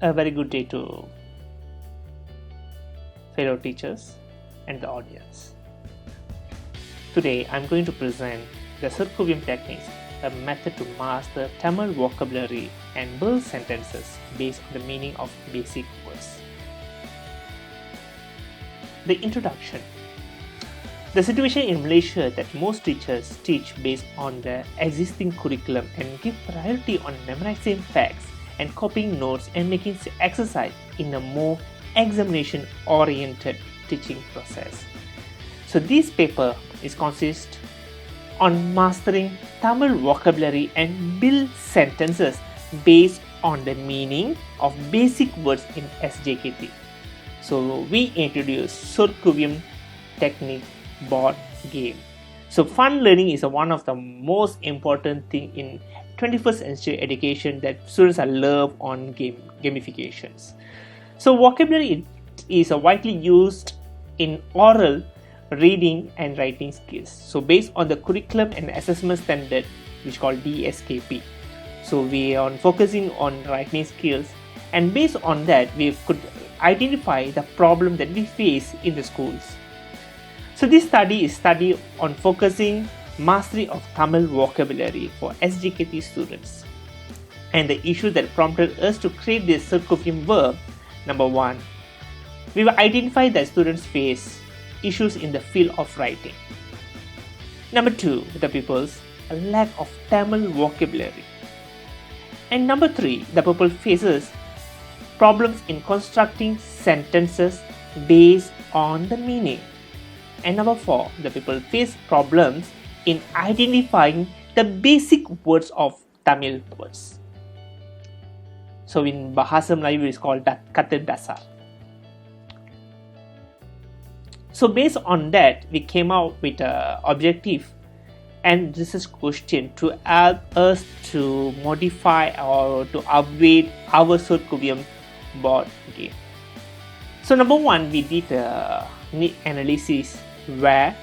A very good day to fellow teachers and the audience. Today I am going to present the Sorkuviam techniques, a method to master Tamil vocabulary and build sentences based on the meaning of basic words. The introduction. The situation in Malaysia that most teachers teach based on the existing curriculum and give priority on memorizing facts and copying notes and making exercise in a more examination-oriented teaching process. So this paper consists on mastering Tamil vocabulary and build sentences based on the meaning of basic words in SJKT. So we introduce Sorkuviam technique board game. So fun learning is one of the most important thing in 21st century education that students are love on gamifications. So vocabulary is widely used in oral, reading and writing skills. So based on the curriculum and assessment standard which called DSKP. So we are focusing on writing skills, and based on that we could identify the problem that we face in the schools. So this study is on focusing mastery of Tamil vocabulary for SJKT students. And the issue that prompted us to create this Sorkuviam verb, number 1, we will identify that students face issues in the field of writing. Number 2, the pupils a lack of Tamil vocabulary. And number 3, the pupil faces problems in constructing sentences based on the meaning. And number 4, the people face problems in identifying the basic words of Tamil words. So in Bahasa Melayu it is called kata dasar. So based on that we came out with an objective and this is question to help us to modify or to upgrade our Sorkuviam board game. So number 1, we did a need analysis where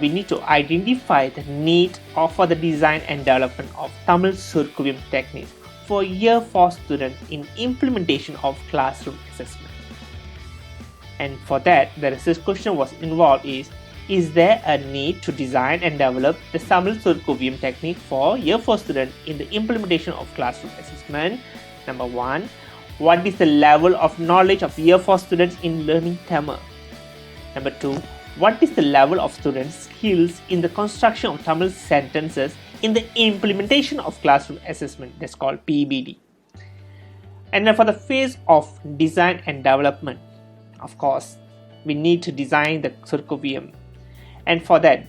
we need to identify the need for the design and development of Tamil Sorkuviam techniques for year 4 students in implementation of classroom assessment. And for that, the research question was involved is there a need to design and develop the Tamil Sorkuviam technique for year 4 students in the implementation of classroom assessment? Number 1, what is the level of knowledge of year 4 students in learning Tamil? Number 2, what is the level of students' skills in the construction of Tamil sentences in the implementation of classroom assessment, that's called PBD. And then for the phase of design and development, of course, we need to design the Sorkuviam. And for that,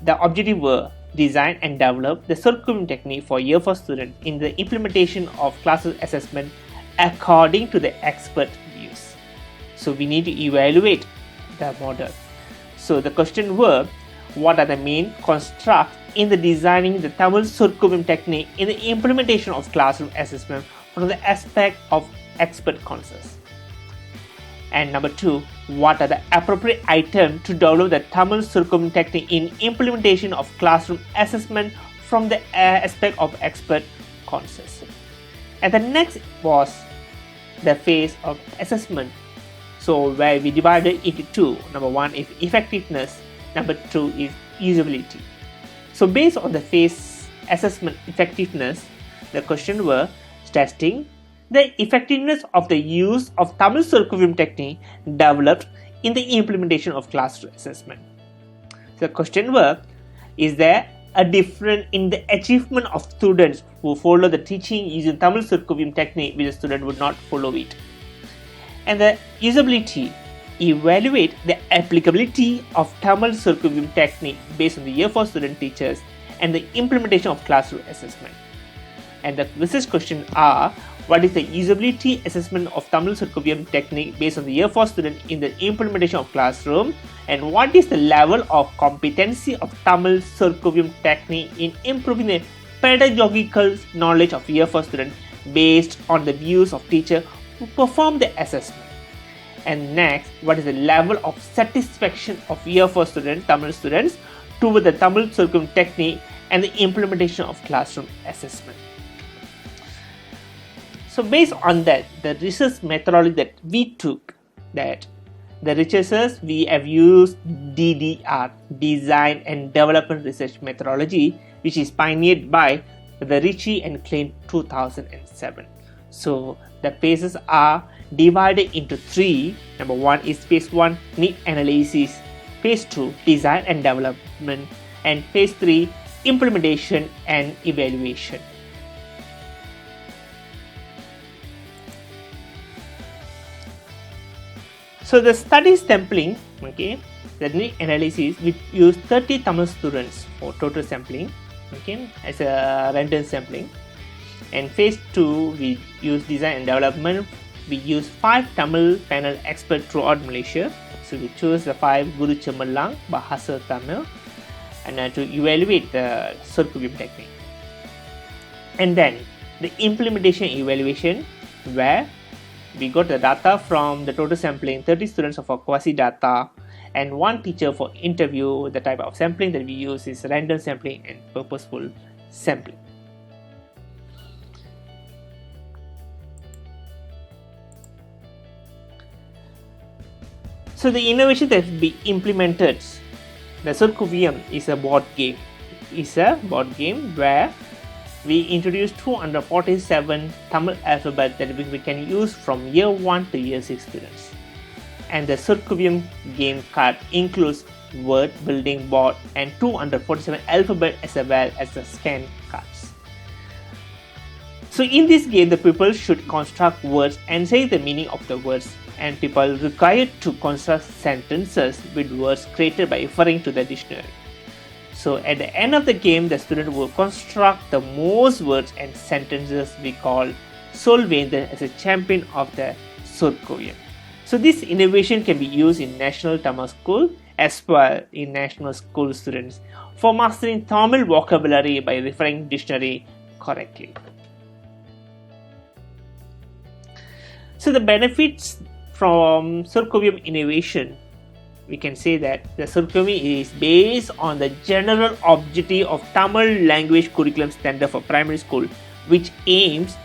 the objective were design and develop the Sorkuviam technique for year 4 students in the implementation of classroom assessment according to the expert views. So we need to evaluate the model. So the question were, what are the main constructs in the designing the Tamil Sorkuviam technique in the implementation of classroom assessment from the aspect of expert consensus? And number 2, what are the appropriate items to develop the Tamil Sorkuviam technique in implementation of classroom assessment from the aspect of expert consensus? And the next was the phase of assessment. So where we divided into 2. Number 1 is effectiveness, number 2 is usability. So based on the phase assessment effectiveness, the question were testing the effectiveness of the use of Tamil Sorkuviam technique developed in the implementation of classroom assessment. So the question were, is there a difference in the achievement of students who follow the teaching using Tamil Sorkuviam technique which the student would not follow it? And the usability, evaluate the applicability of Tamil Sorkuviam technique based on the year 4 student teachers and the implementation of classroom assessment. And the research questions are, what is the usability assessment of Tamil Sorkuviam technique based on the year 4 student in the implementation of classroom, and what is the level of competency of Tamil Sorkuviam technique in improving the pedagogical knowledge of year 4 student based on the views of teacher who perform the assessment. And next, what is the level of satisfaction of year 4 students, Tamil students, toward the Tamil Sorkuviam technique and the implementation of classroom assessment. So based on that, the research methodology that we took, that the researchers, we have used DDR, Design and Development Research Methodology, which is pioneered by the Ritchie and Klein 2007. So the phases are divided into three. Number one is phase 1, need analysis, phase 2, design and development, and phase 3, implementation and evaluation. So the study sampling, okay, the need analysis, we use 30 Tamil students for total sampling, okay, as a random sampling. And phase 2, we use design and development. We use 5 Tamil panel experts throughout Malaysia. So we chose the 5 Guru Cemerlang, Bahasa Tamil, and to evaluate the Sorkuviam technique. And then the implementation evaluation, where we got the data from the total sampling, 30 students of our quasi data, and 1 teacher for interview. The type of sampling that we use is random sampling and purposeful sampling. So the innovation that we implemented, the Sorkuviam is a board game. It's a board game where we introduced 247 Tamil alphabet that we can use from year 1 to year 6 students. And the Sorkuviam game card includes word building board and 247 alphabet as well as the scan cards. So in this game, the people should construct words and say the meaning of the words, and people required to construct sentences with words created by referring to the dictionary. So at the end of the game, the student will construct the most words and sentences we call Solvender as a champion of the Sorkuviam. So this innovation can be used in National Tamil School as well in National School students for mastering Tamil vocabulary by referring dictionary correctly. So the benefits from Sorkuviam innovation, we can say that the Sorkuviam is based on the general objective of Tamil language curriculum standard for primary school, which aims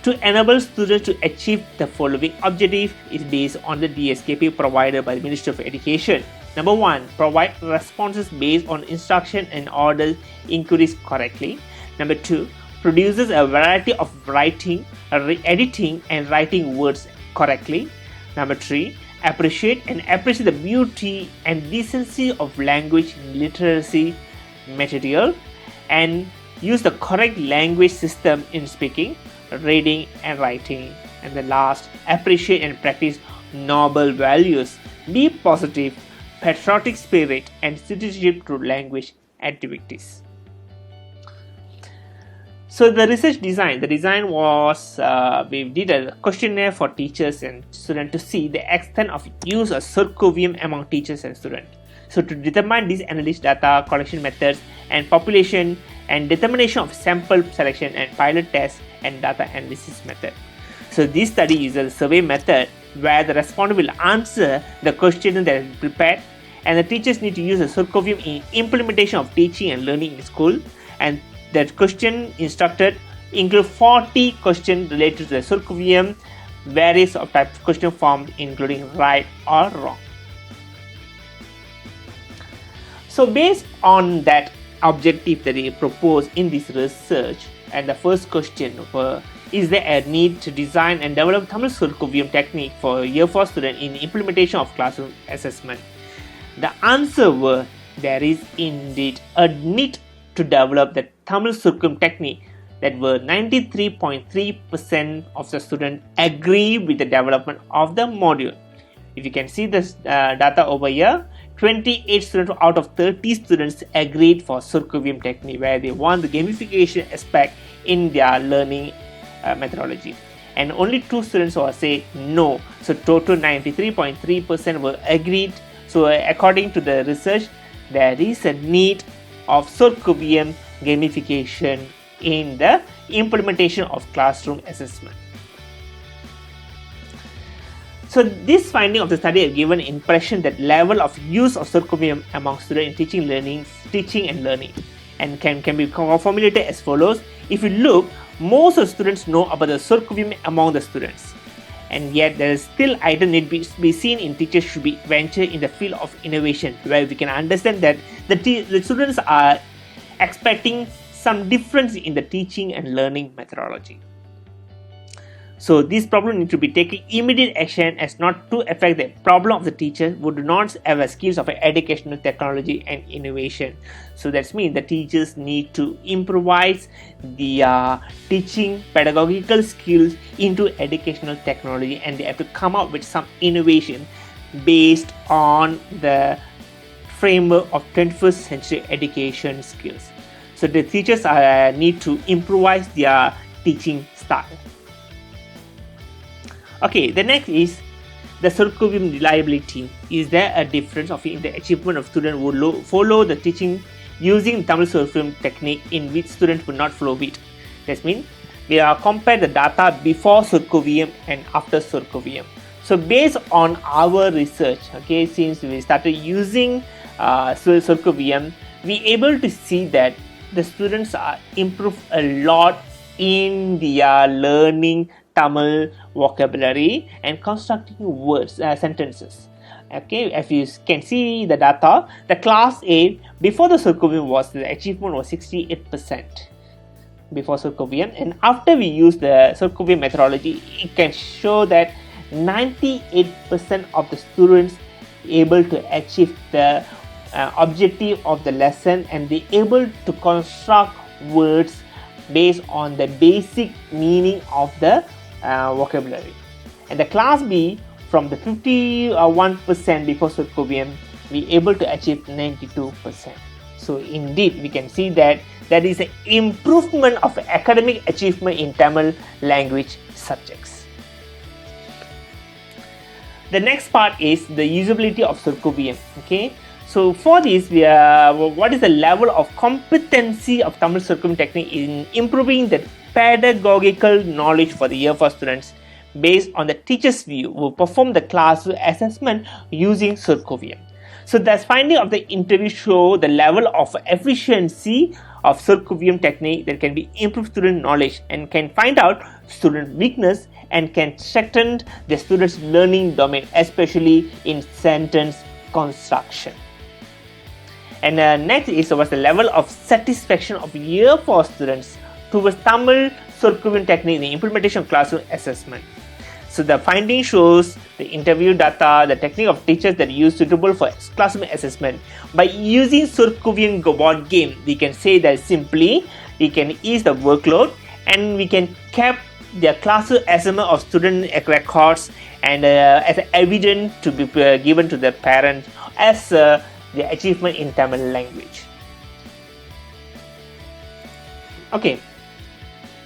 to enable students to achieve the following objective. Is based on the DSKP provided by the Ministry of Education. Number 1, provide responses based on instruction and order inquiries correctly. Number 2, produces a variety of writing, editing and writing words correctly. Number 3, appreciate the beauty and decency of language literacy material and use the correct language system in speaking, reading and writing. And the last, appreciate and practice noble values, be positive, patriotic spirit and citizenship through language activities. So the research design, was, we did a questionnaire for teachers and students to see the extent of use of Sorkuviam among teachers and students. So to determine these analysis data, collection methods and population and determination of sample selection and pilot test and data analysis method. So this study uses a survey method where the respondent will answer the question that is prepared, and the teachers need to use a Sorkuviam in implementation of teaching and learning in school, and that question instructed include 40 questions related to the Sorkuviam, various of types of question forms including right or wrong. So based on that objective that they proposed in this research, and the first question was, is there a need to design and develop Tamil Sorkuviam technique for year 4 student in implementation of classroom assessment? The answer was, there is indeed a need to develop the Tamil Sorkuviam technique. That were 93.3% of the students agree with the development of the module. If you can see this data over here, 28 students out of 30 students agreed for Sorkuviam technique, where they want the gamification aspect in their learning methodology, and only 2 students were say no. So total 93.3% were agreed. So according to the research, there is a need of Sorkuviam gamification in the implementation of classroom assessment. So this finding of the study has given impression that level of use of Sorkuviam among students in teaching and learning, and can be formulated as follows. If you look, Most of the students know about the Sorkuviam among the students, and yet there is still item need to be seen in teachers should be venture in the field of innovation, where we can understand that the students are expecting some difference in the teaching and learning methodology. So this problem need to be taken immediate action as not to affect the problem of the teacher who do not have the skills of educational technology and innovation. So that means the teachers need to improvise the teaching pedagogical skills into educational technology, and they have to come up with some innovation based on the framework of 21st century education skills. So the teachers need to improvise their teaching style. Okay, the next is the Sorkuviam reliability. Is there a difference in the achievement of students who follow the teaching using Tamil Sorkuviam technique in which students would not follow it? That means we are compare the data before Sorkuviam and after Sorkuviam. So based on our research, okay, since we started using Sorkuviam, we able to see that the students are improved a lot in their learning Tamil vocabulary and constructing words, sentences. Okay, if you can see the data, the class A before the Sorkuviam the achievement was 68% before Sorkuviam, and after we use the Sorkuviam methodology, it can show that 98% of the students able to achieve the objective of the lesson, and they able to construct words based on the basic meaning of the vocabulary. And the class B, from the 51% before Sorkuviam, we able to achieve 92%. So indeed we can see that there is an improvement of academic achievement in Tamil language subjects. The next part is the usability of Sorkuviam. Okay, so for this, what is the level of competency of Tamil Sorkuviam technique in improving the pedagogical knowledge for the year 4 students based on the teacher's view who perform the class assessment using Sorkuviam. So the finding of the interview show the level of efficiency of Sorkuviam technique that can be improved student knowledge and can find out student weakness and can strengthen the students' learning domain, especially in sentence construction. And next was the level of satisfaction of year 4 students towards Tamil Sorkuviam technique in the implementation of classroom assessment. So the finding shows the interview data, the technique of teachers that use suitable for classroom assessment. By using Sorkuviam board game, we can say that simply we can ease the workload and we can keep the classroom assessment of student records and as evidence to be given to the parents as the achievement in Tamil language. Okay.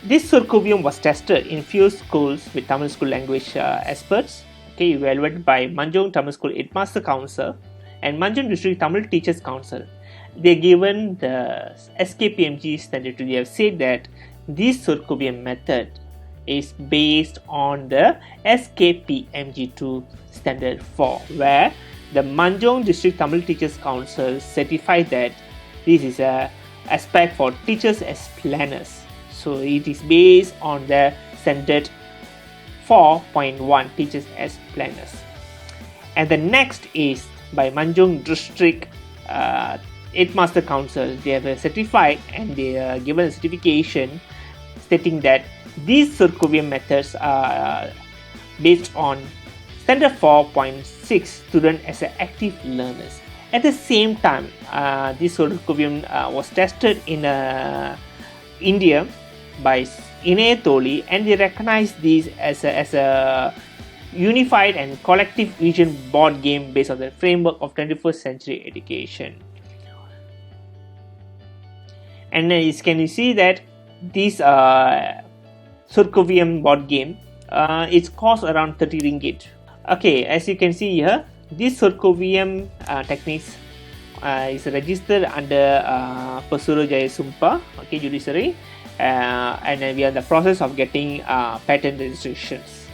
This Sorkuviam was tested in few schools with Tamil school language experts, okay, evaluated by Manjung Tamil School Headmaster Council and Manjung District Tamil Teachers Council. They given the SKPMG standard. They have said that this Sorkuviam method is based on the SKPMG2 standard 4, where the Manjung District Tamil Teachers Council certified that this is a aspect for teachers as planners. So it is based on the standard 4.1 teachers as planners. And the next is by Manjung District Headmaster Council. They have certified and they are given a certification stating that these Sorkuviam methods are based on standard 4.6 students as active learners. At the same time, this Sorkuviam was tested in India by INOVA, and they recognize this as a unified and collective vision board game based on the framework of 21st century education. And can you see that this Sorkuviam board game it costs around 30 ringgit. Okay, as you can see here, this Sorkuviam techniques is registered under Pesuruhjaya Sumpah, okay, judiciary, and we are in the process of getting patent registrations.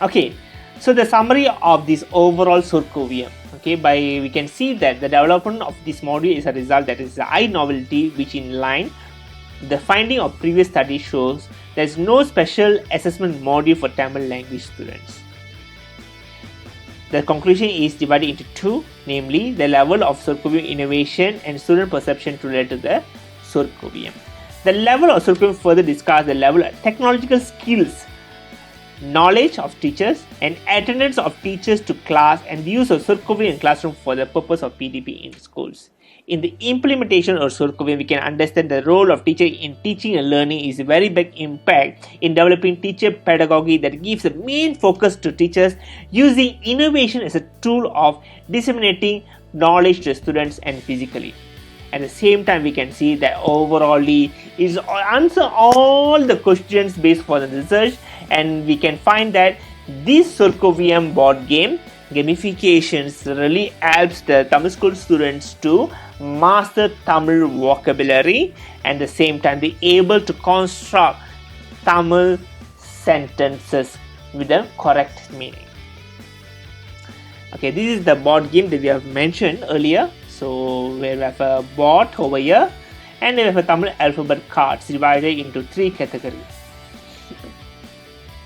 Okay, so the summary of this overall Sorkuviam, okay, we can see that the development of this module is a result that is a high novelty which in line the finding of previous study shows there is no special assessment module for Tamil language students. The conclusion is divided into two, namely the level of Sorkuviam innovation and student perception related to the Sorkuviam. The level of Sorkuviam further discuss the level of technological skills, knowledge of teachers, and attendance of teachers to class, and the use of Sorkuviam in classroom for the purpose of PDP in schools. In the implementation of Sorkuviam, we can understand the role of teacher in teaching and learning is a very big impact in developing teacher pedagogy that gives the main focus to teachers using innovation as a tool of disseminating knowledge to students and physically. At the same time, we can see that overall is answer all the questions based for the research, and we can find that this Sorkuviam board game gamifications really helps the Tamil school students to master Tamil vocabulary and at the same time be able to construct Tamil sentences with the correct meaning. Okay, this is the board game that we have mentioned earlier. So we have a board over here and we have a Tamil alphabet cards divided into 3 categories.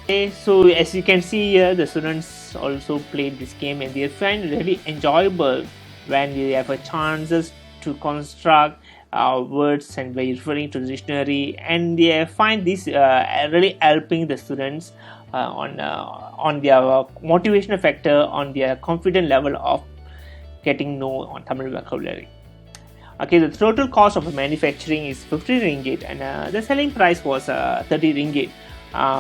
Okay, so as you can see here, the students also played this game and they find it really enjoyable when we have a chances to construct words and by referring to the dictionary, and they find this really helping the students on their motivational factor, on their confident level of getting know on Tamil vocabulary. Okay, the total cost of manufacturing is 50 ringgit and the selling price was 30 ringgit.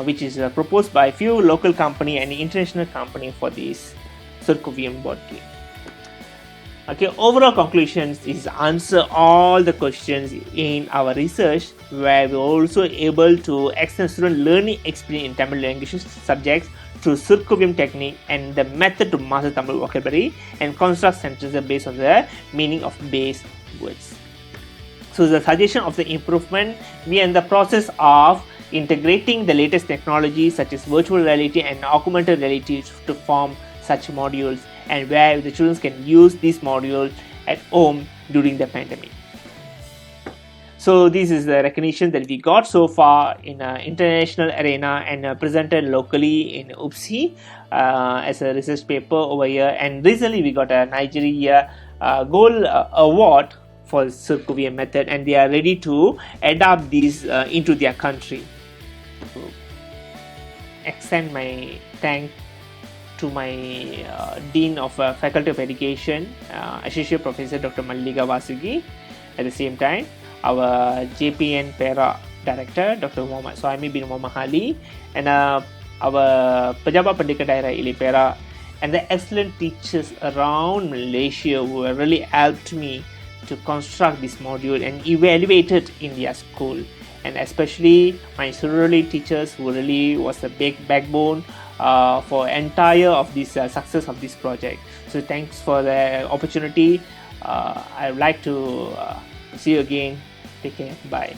Which is proposed by a few local company and international company for this Sorkuviam board game. Okay, overall conclusions is answer all the questions in our research, where we are also able to extend student learning experience in Tamil language subjects through Sorkuviam technique and the method to master Tamil vocabulary and construct sentences based on the meaning of base words. So the suggestion of the improvement, we are in the process of integrating the latest technologies such as virtual reality and augmented reality to form such modules, and where the students can use these modules at home during the pandemic. So this is the recognition that we got so far in an international arena and presented locally in UPSI as a research paper over here, and recently we got a Nigeria Gold Award for Sorkuviam method, and they are ready to adapt these into their country. So, extend my thanks to my Dean of Faculty of Education, Associate Professor Dr. Mallika Vasugi. At the same time, our JPN Para Director Dr. Muhammad Swami bin Muhammad Ali, and our Pejabat Pendidikan Daerah Ili Perak, and the excellent teachers around Malaysia who have really helped me to construct this module and evaluate it in their school, and especially my surrounding teachers who really was a big backbone for entire of this success of this project. So thanks for the opportunity. I would like to see you again. Take care. Bye.